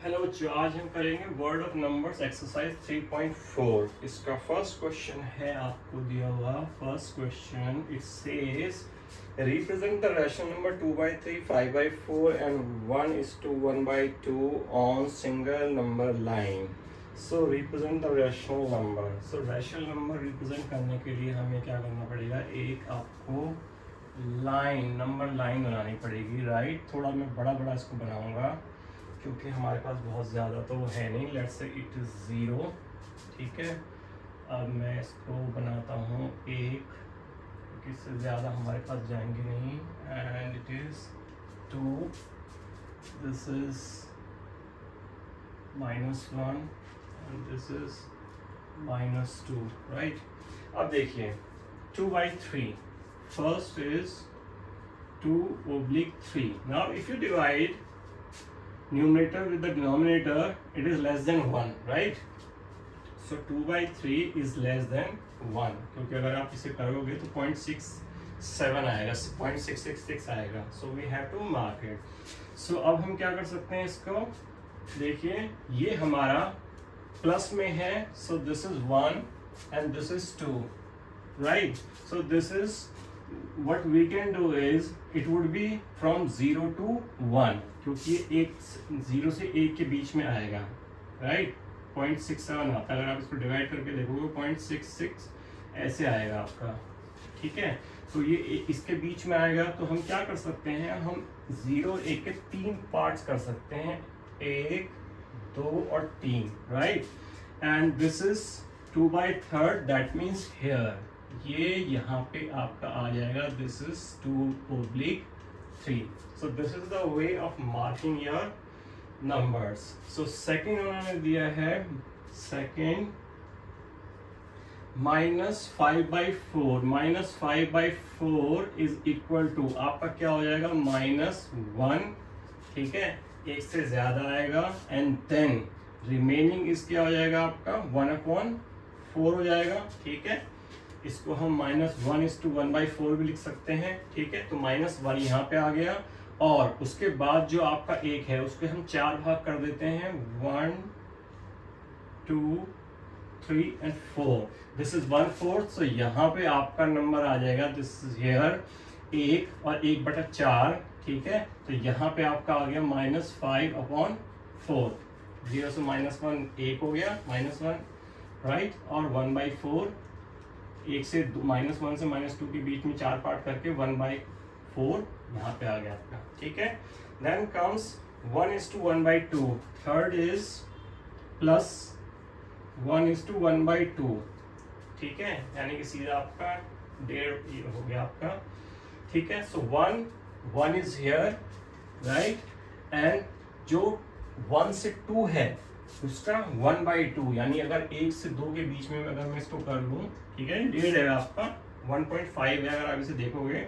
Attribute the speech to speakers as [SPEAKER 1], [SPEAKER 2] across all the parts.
[SPEAKER 1] Hello बच्चों, आज हम करेंगे वर्ड ऑफ नंबर्स एक्सरसाइज 3.4। इसका फर्स्ट क्वेश्चन है आपको दिया हुआ। First question it says represent the rational number 2/3, 5/4 and 1:1/2 on single number line. So represent the rational number. So rational number represent करने के लिए हमें क्या करना पड़ेगा, एक आपको लाइन नंबर लाइन बनानी पड़ेगी, राइट। थोड़ा मैं बड़ा बड़ा इसको बनाऊंगा क्योंकि हमारे पास बहुत ज़्यादा तो है नहीं। लेट्स से इट इज़ 0, ठीक है। अब मैं इसको बनाता हूँ एक, क्योंकि इससे ज़्यादा हमारे पास जाएंगे नहीं। And it is 2, this is -1 and this is -2, right. अब देखिए 2/3, first is 2/3। Now if you divide numerator with the denominator, it is less than 1, right? So 2/3 is less than 1, क्योंकि अगर आप इसे करोगे तो 0.67 आएगा, 0.666 आएगा। So we have to mark it. So अब हम क्या कर सकते हैं, इसको देखिए, ये हमारा प्लस में है, so this is 1 and this is 2, right? So this is what we can do is it would be from 0 to 1, क्योंकि एक 0 से 1 के बीच में आएगा, राइट। 0.67 आता है। अगर आप इसको डिवाइड करके देखोगे 0.66 ऐसे आएगा आपका, ठीक है। तो ये इसके बीच में आएगा। तो हम क्या कर सकते हैं, हम 0 1 के 3 पार्ट्स कर सकते हैं, 1 2 और 3, right. And this is 2/3, that means here, ये यहाँ पे आपका आ जाएगा, this is 2/3। So this is the way of marking your numbers. So second उन्होंने दिया है, सेकेंड -5/4, -5/4 इज इक्वल टू आपका क्या हो जाएगा, -1, ठीक है। एक से ज्यादा आएगा एंड देन रिमेनिंग इस क्या हो जाएगा आपका 1/4 हो जाएगा, ठीक है। इसको हम -1:1/4 भी लिख सकते हैं, ठीक है। तो -1 यहाँ पे आ गया, और उसके बाद जो आपका एक है उसके हम 4 भाग कर देते हैं, 1 2 3 एंड 4। This is 1/4। सो यहाँ पे आपका नंबर आ जाएगा, दिस इज हियर 1 और 1/4, ठीक है। तो यहाँ पे आपका आ गया -5/4। 0 से -1 1 हो गया, -1, राइट। और 1/4, एक से -1 से -2 के बीच में 4 पार्ट करके 1/4 यहाँ पे आ गया आपका, ठीक है। Then comes 1:1/2, third is plus 1:1/2, ठीक है। यानी कि सीधा आपका 1.5 हो गया आपका, ठीक है। सो 1 इज हियर, राइट। एंड जो 1 से 2 है उसका 1/2, यानी अगर 1 से 2 के बीच में अगर मैं इसको कर लूँ, ठीक है, 1.5 है आपका, 1.5 है। अगर आप इसे देखोगे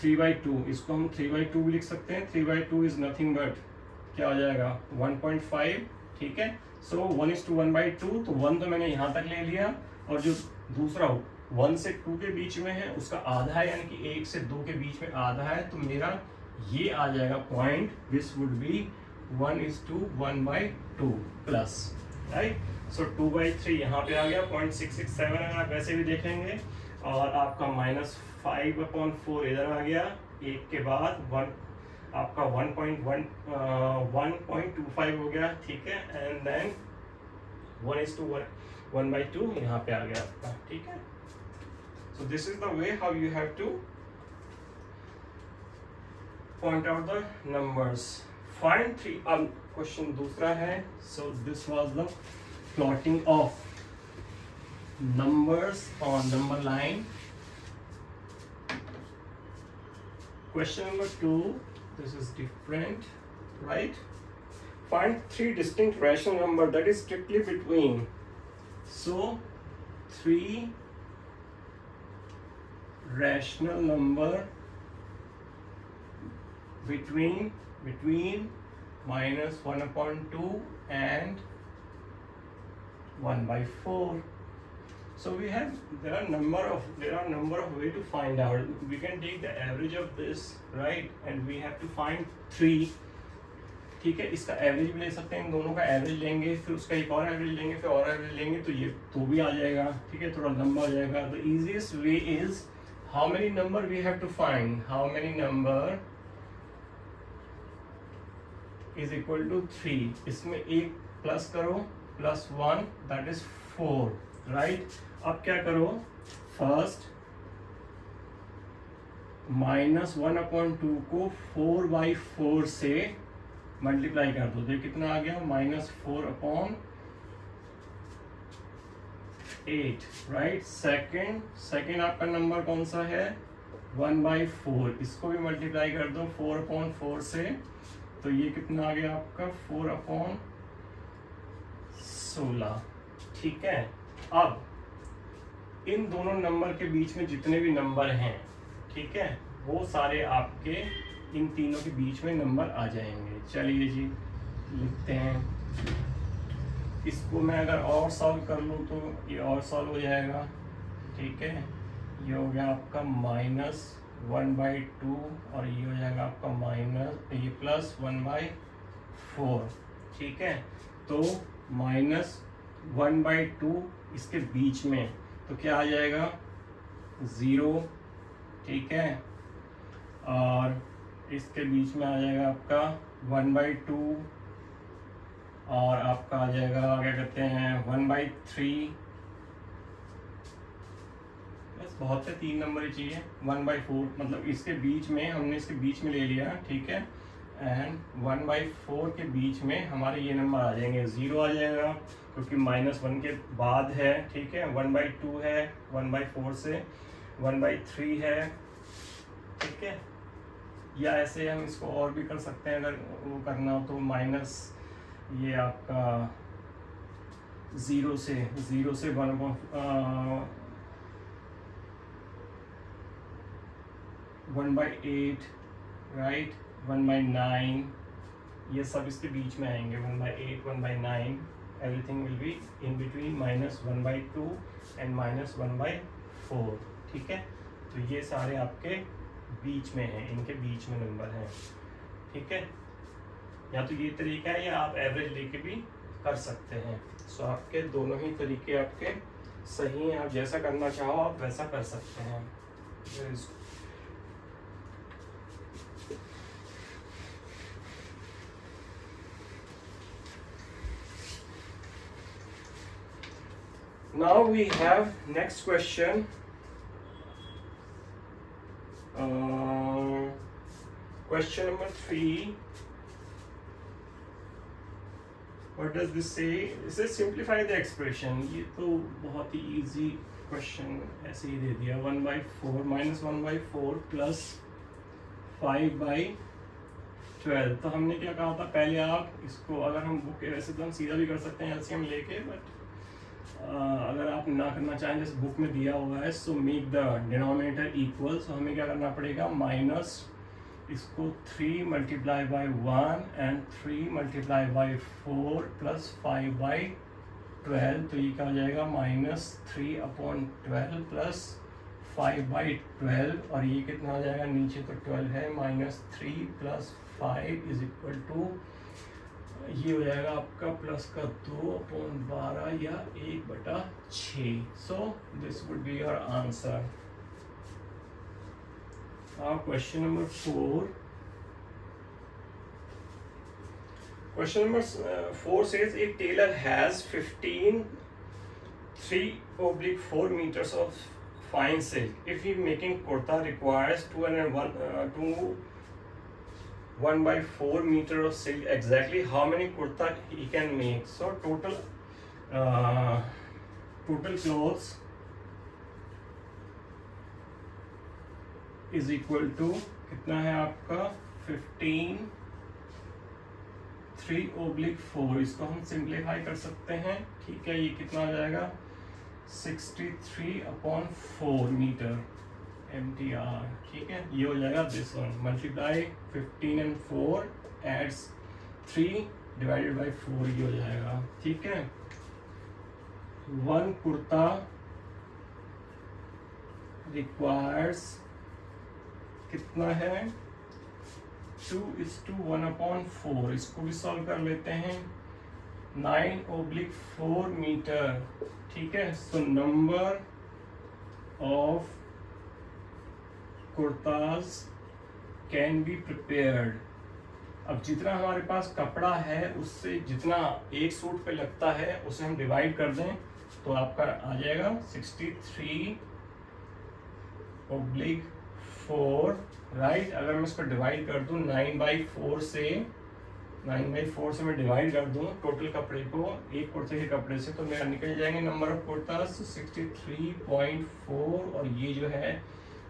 [SPEAKER 1] 3/2, इसको हम 3/2 भी लिख सकते हैं। 3/2 इज नथिंग बट क्या हो जाएगा, 1.5, ठीक है। सो 1:1/2, तो 1 तो मैंने यहाँ तक ले लिया, और जो दूसरा 1 से 2 के बीच में है उसका आधा है, यानी कि 1 से 2 के बीच में आधा है, तो मेरा ये आ जाएगा point, this would be 1:1/2 plus, right. So 2/3 यहाँ पे आ गया, 0.667 अगर आप वैसे भी देखेंगे, और आपका -5/4 इधर आ गया, एक के बाद 1 आपका 1.25 हो गया, ठीक है। एंड देन 1:1/2 यहाँ पे आ गया आपका, ठीक है। सो this is the way how you have two point out the numbers. Find 3, अब क्वेश्चन दूसरा है। So this was the plotting of numbers on number line. Question number 2, this is different, right? Find 3 distinct rational number that is strictly between. So 3 rational number between -1/2 and 1/4. So there are number of way to find out. We can take the average of this, right? And we have to find 3 ठीक है, इसका average भी ले सकते हैं, इन दोनों का average लेंगे, फिर उसका एक और एवरेज लेंगे, फिर और एवरेज लेंगे, तो ये तो भी आ जाएगा। ठीक है, थोड़ा लंबा हो जाएगा। The easiest way is how many number we have to find, how many number is equal to 3। इसमें एक प्लस करो, +1 दैट इज 4, राइट। अब क्या करो, फर्स्ट -1/2 को 4/4 से मल्टीप्लाई कर दो, तो ये कितना आ गया, -4/8, राइट। सेकेंड आपका नंबर कौन सा है, 1/4, इसको भी मल्टीप्लाई कर दो 4/4 से, तो ये कितना आ गया आपका 4/16। ठीक है, अब इन दोनों नंबर के बीच में जितने भी नंबर हैं, ठीक है, वो सारे आपके इन तीनों के बीच में नंबर आ जाएंगे। चलिए जी लिखते हैं, इसको मैं अगर और सॉल्व कर लूँ तो ये और सॉल्व हो जाएगा। ठीक है, ये हो गया आपका -1/2 और ये हो जाएगा आपका +1/4। ठीक है, तो -1/2 इसके बीच में, तो क्या आ जाएगा, 0। ठीक है, और इसके बीच में आ जाएगा आपका 1/2 और आपका आ जाएगा क्या कहते हैं 1/3। बस बहुत है, 3 नंबर ही चाहिए। 1/4 मतलब इसके बीच में, हमने इसके बीच में ले लिया। ठीक है, एंड 1/4 के बीच में हमारे ये नंबर आ जाएंगे, 0 आ जाएगा क्योंकि -1 के बाद है। ठीक है, 1/2 है 1/4 से, 1/3 है। ठीक है, या ऐसे हम इसको और भी कर सकते हैं, अगर वो करना हो तो माइनस ये आपका 0 से 1/8, राइट, 1/9, ये सब इसके बीच में आएंगे। 1/8, 1/9, everything will be in between -1/2 and -1/4। ठीक है, तो ये सारे आपके बीच में हैं, इनके बीच में नंबर हैं। ठीक है, या तो ये तरीका है या आप एवरेज लेके भी कर सकते हैं। सो आपके दोनों ही तरीके आपके सही हैं, आप जैसा करना चाहो आप वैसा कर सकते हैं। Now we have next question. Question number 3. What does this say? It says simplify the expression. ये तो बहुत ही easy question ऐसे ही दे दिया। 1/4 -1/4 + 5/12। तो हमने क्या कहा था, पहले आप इसको, अगर हम बुक के, वैसे तो हम सीधा भी कर सकते हैं एलसीएम लेके, बट अगर आप ना करना चाहें जैसे बुक में दिया हुआ है, so make the denominator equal. So हमें क्या करना पड़ेगा, माइनस इसको 3 × 1 एंड 3 × 4 + 5/12। तो ये क्या हो जाएगा, -3/12 + 5/12, और ये कितना हो जाएगा, नीचे तो 12 है, -3 + 5 = ये हो जाएगा आपका प्लस का 2/12 या 1/6। So this would be your answer. Question number 4। Question number 4 says a tailor has 15 3/4 meters of fine silk. If he making kurta requires 1/4 meter of silk, exactly how many kurta he can make? So total clothes is equal to कितना है आपका 15 3/4। इसको हम simplify कर सकते हैं। ठीक है, ये कितना आ जाएगा, 63/4 मीटर MTR। ठीक है, ये हो जाएगा this one, multiply 15 and 4 adds 3 / 4, ये हो जाएगा। ठीक है, 1 कुर्ता रिक्वायर्स कितना है, 2 is to 1/4, इसको भी सॉल्व कर लेते हैं। 9/4 मीटर, ठीक है। So number of kurtas can be prepared. अब जितना हमारे पास कपड़ा है उससे जितना एक सूट पे लगता है उसे हम डिवाइड कर दें तो आपका आ जाएगा 63/4, राइट। अगर मैं इसको डिवाइड कर दूं 9/4 से मैं डिवाइड कर दूं टोटल कपड़े को एक कुर्ते के कपड़े से, तो मेरा निकल जाएंगे नंबर ऑफ कुर्ता 63.4, और ये जो है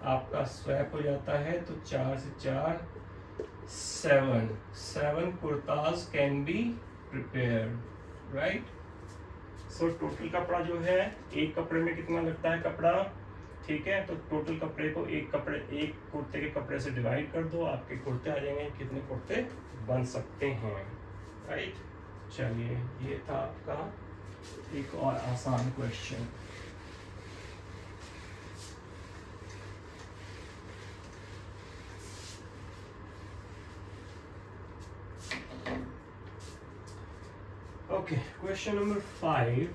[SPEAKER 1] आपका स्वैप हो जाता है, तो 4 से 4 7 kurtas can be prepared, right. So total कपड़ा जो है एक कपड़े में कितना लगता है कपड़ा, ठीक है। तो टोटल कपड़े को एक कुर्ते के कपड़े से डिवाइड कर दो, आपके कुर्ते आ जाएंगे, कितने कुर्ते बन सकते हैं, राइट। चलिए ये था आपका एक और आसान question. Okay, question number 5,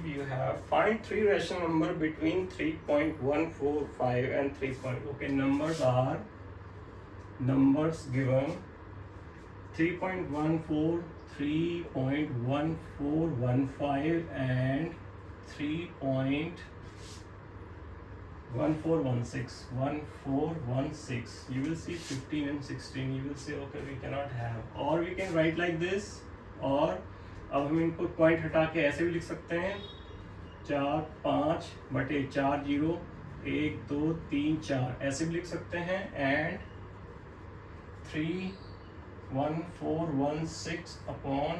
[SPEAKER 1] you have find three rational number between 3.145 and 3. Okay, numbers given 3.14, 3.1415 and 3.1416. You will see 15 and 16. You will say okay, we cannot have, or we can write like this, or अब हम इनको point हटा के ऐसे भी लिख सकते हैं 4 5 बटे 4 0 1 2 3 4, ऐसे भी लिख सकते हैं। एंड 3.1416 अपॉन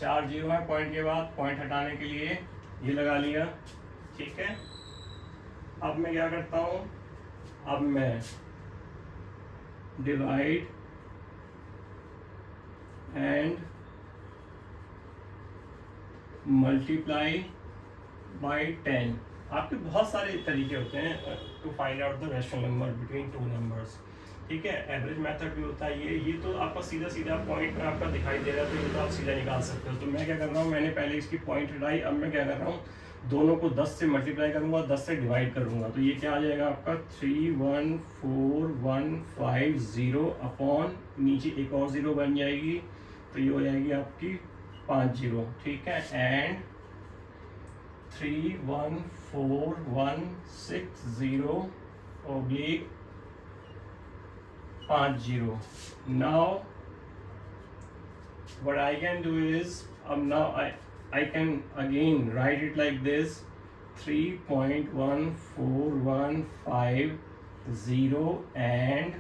[SPEAKER 1] 4 0 है पॉइंट के बाद, पॉइंट हटाने के लिए ये लगा लिया, ठीक है। अब मैं क्या करता हूँ, अब मैं डिवाइड एंड मल्टीप्लाई बाय 10। आपके बहुत सारे तरीके होते हैं to find out the rational number between two numbers, ठीक है। एवरेज मेथड भी होता है, ये तो आपका सीधा पॉइंट में आपका दिखाई दे रहा है, तो ये तो आप सीधा निकाल सकते हो। तो मैं क्या कर रहा हूँ, मैंने पहले इसकी पॉइंट हटाई, अब मैं क्या कर रहा हूँ, दोनों को 10 से मल्टीप्लाई करूंगा, 10 से डिवाइड करूंगा, तो ये क्या आ जाएगा आपका 31415 अपॉन नीचे एक और 0 बन जाएगी, तो ये हो जाएगी आपकी 5 0, ठीक है। And 314,160/50. Now what I can do is, now I can again write it like this, 3.1415 and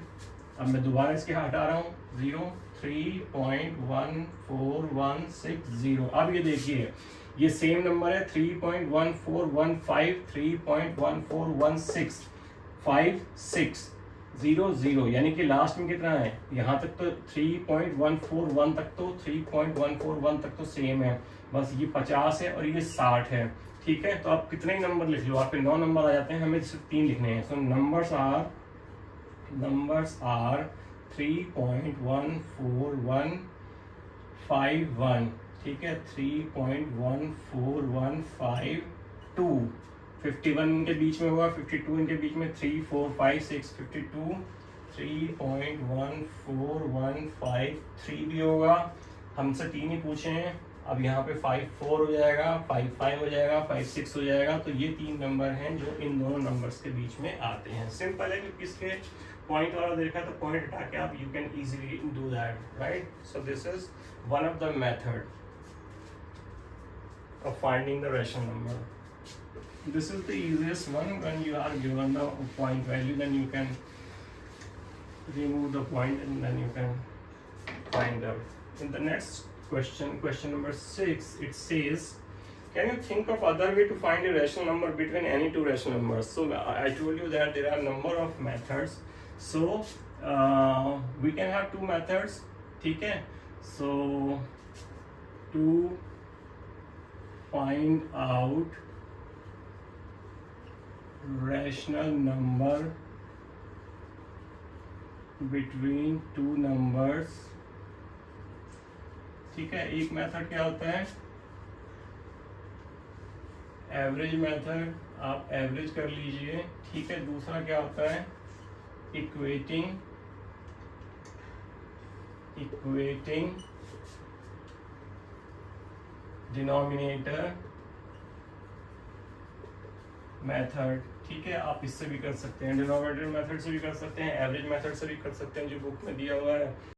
[SPEAKER 1] अब मैं दोबारा इसके हटा रहा हूँ 0, 3.1416. अब ये देखिए ये सेम नंबर है 3.1415, 3.14165600, यानी कि लास्ट में कितना है, यहाँ तक तो 3.141 तक तो 3.141 तक तो सेम है, बस ये 50 है और ये 60 है, ठीक है। तो आप कितने ही नंबर लिख लो, आपके 9 नंबर आ जाते हैं, हमें सिर्फ 3 लिखने हैं। सो नंबर्स आर 3.14151, ठीक है, 3.14152, 51 इनके बीच में होगा, 52 इनके बीच में, 3 4 5 6 52, 3.14153 भी होगा। हमसे 3 ही पूछे हैं, अब यहाँ पे 5 4 हो जाएगा, 5 5 हो जाएगा, 5 6 हो जाएगा। तो ये 3 नंबर हैं जो इन दोनों नंबर्स के बीच में आते हैं। सिंपल है, क्योंकि इसके पॉइंट वाला देखा तो पॉइंट हटा के आप you can easily do that, right. So this is one of the method of finding the rational number. This is the easiest one. When you are given the point value, then you can remove the point and then you can find out. In the next question number 6, it says, can you think of other way to find a rational number between any two rational numbers? So I told you that there are number of methods. So we can have two methods, ठीक है। So to find out rational number between two numbers. ठीक है, एक method क्या होता है, average method, आप average कर लीजिए। ठीक है, दूसरा क्या होता है, इक्वेटिंग डिनोमिनेटर मेथड। ठीक है, आप इससे भी कर सकते हैं, डिनोमिनेटर मेथड से भी कर सकते हैं, एवरेज मेथड से भी कर सकते हैं, जो बुक में दिया हुआ है।